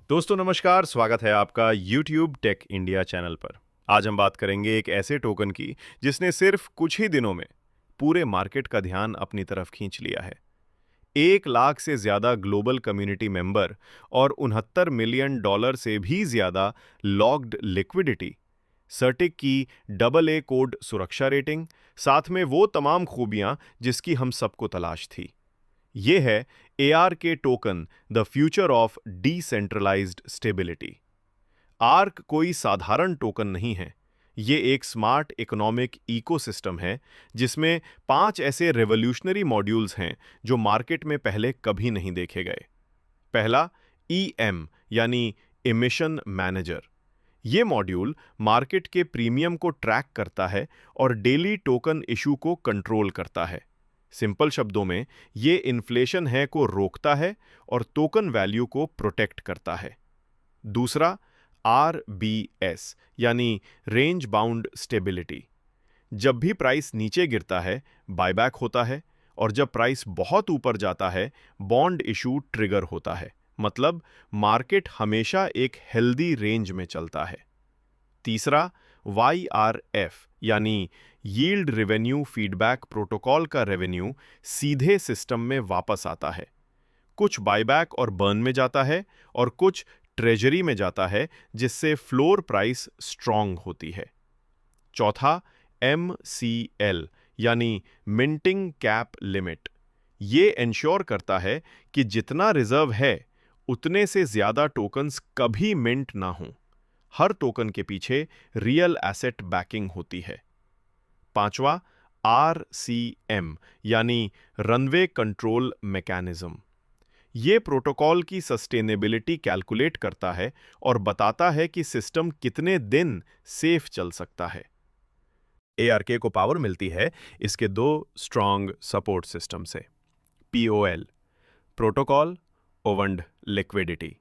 दोस्तों नमस्कार, स्वागत है आपका YouTube टेक इंडिया चैनल पर। आज हम बात करेंगे एक ऐसे टोकन की जिसने सिर्फ कुछ ही दिनों में पूरे मार्केट का ध्यान अपनी तरफ खींच लिया है। 1 लाख से ज्यादा ग्लोबल कम्युनिटी मेंबर और $69 मिलियन से भी ज्यादा लॉग्ड लिक्विडिटी, सर्टिक की AA कोड सुरक्षा रेटिंग, साथ में वो तमाम खूबियां जिसकी हम सबको तलाश थी। ये है ARK token, the future of decentralised stability. Ark कोई साधारण टोकन नहीं है। ये एक स्मार्ट इकोनॉमिक इकोसिस्टम है जिसमें 5 ऐसे रेवोल्यूशनरी मॉड्यूल्स हैं जो मार्केट में पहले कभी नहीं देखे गए। पहला, EM यानी इमिशन मैनेजर। ये मॉड्यूल मार्केट के प्रीमियम को ट्रैक करता है और डेली टोकन इशू को कंट्रोल करता है। सिंपल शब्दों में, ये इन्फ्लेशन है को रोकता है और टोकन वैल्यू को प्रोटेक्ट करता है। दूसरा, RBS यानी रेंज बाउंड स्टेबिलिटी। जब भी प्राइस नीचे गिरता है, बायबैक होता है, और जब प्राइस बहुत ऊपर जाता है, बॉन्ड इशू ट्रिगर होता है। मतलब मार्केट हमेशा एक हेल्दी रेंज में चलता है। तीसरा, YRF यानी यील्ड रेवेन्यू फीडबैक प्रोटोकॉल का रेवेन्यू सीधे सिस्टम में वापस आता है। कुछ बायबैक और बर्न में जाता है और कुछ ट्रेजरी में जाता है, जिससे फ्लोर प्राइस स्ट्रांग होती है। चौथा, MCL यानी मिंटिंग कैप लिमिट। ये इंश्योर करता है कि जितना रिजर्व है उतने से ज्यादा टोकन्स कभी मिंट ना हों। हर टोकन के पीछे रियल एसेट बैकिंग होती है। पांचवा, RCM यानी रनवे कंट्रोल मैकेनिज्म। ये प्रोटोकॉल की सस्टेनेबिलिटी कैलकुलेट करता है और बताता है कि सिस्टम कितने दिन सेफ चल सकता है। ARK को पावर मिलती है इसके 2 स्ट्रॉन्ग सपोर्ट सिस्टम से। POL प्रोटोकॉल ओवंड लिक्विडिटी,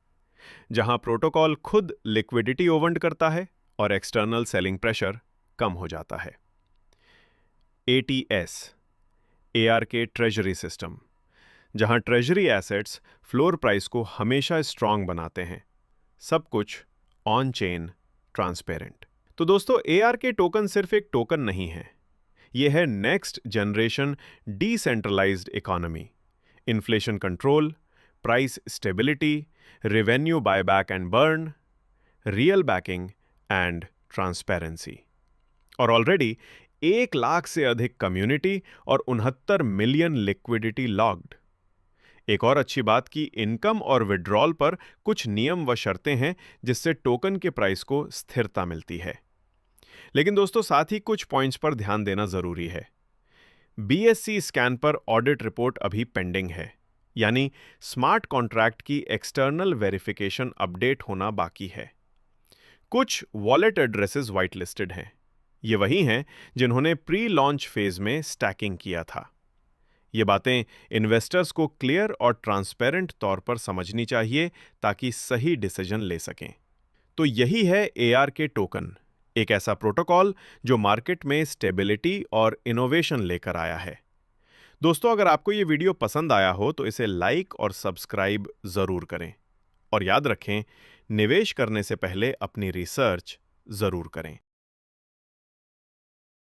जहां प्रोटोकॉल खुद लिक्विडिटी ओवंड करता है और एक्सटर्नल सेलिंग प्रेशर कम हो जाता है। ATS ARK ट्रेजरी सिस्टम, जहां ट्रेजरी एसेट्स फ्लोर प्राइस को हमेशा स्ट्रांग बनाते हैं। सब कुछ ऑन चेन, ट्रांसपेरेंट। तो दोस्तों, ARK टोकन सिर्फ एक टोकन नहीं है। यह है next generation decentralised economy, inflation control, price stability, revenue buyback and burn, real backing and transparency. और ऑलरेडी 1 लाख से अधिक कम्युनिटी और 69 मिलियन लिक्विडिटी लॉग्ड। एक और अच्छी बात कि इनकम और विड्रॉल पर कुछ नियम व शर्तें हैं जिससे टोकन के प्राइस को स्थिरता मिलती है। लेकिन दोस्तों, साथ ही कुछ पॉइंट्स पर ध्यान देना जरूरी है। BSE स्कैन पर ऑडिट रिपोर्ट अभी पेंडिंग है, यानी स्मार्ट कॉन्ट्रैक्ट की एक्सटर्नल वेरिफिकेशन अपडेट होना बाकी है। कुछ वॉलेट एड्रेसेस व्हाइट लिस्टेड हैं। ये वही हैं जिन्होंने प्री लॉन्च फेज में स्टैकिंग किया था। ये बातें इन्वेस्टर्स को क्लियर और ट्रांसपेरेंट तौर पर समझनी चाहिए ताकि सही डिसीजन ले सकें। तो यही है ARK टोकन, एक ऐसा प्रोटोकॉल जो मार्केट में स्टेबिलिटी और इनोवेशन लेकर आया है। दोस्तों, अगर आपको ये वीडियो पसंद आया हो तो इसे लाइक और सब्सक्राइब जरूर करें। और याद रखें, निवेश करने से पहले अपनी रिसर्च जरूर करें।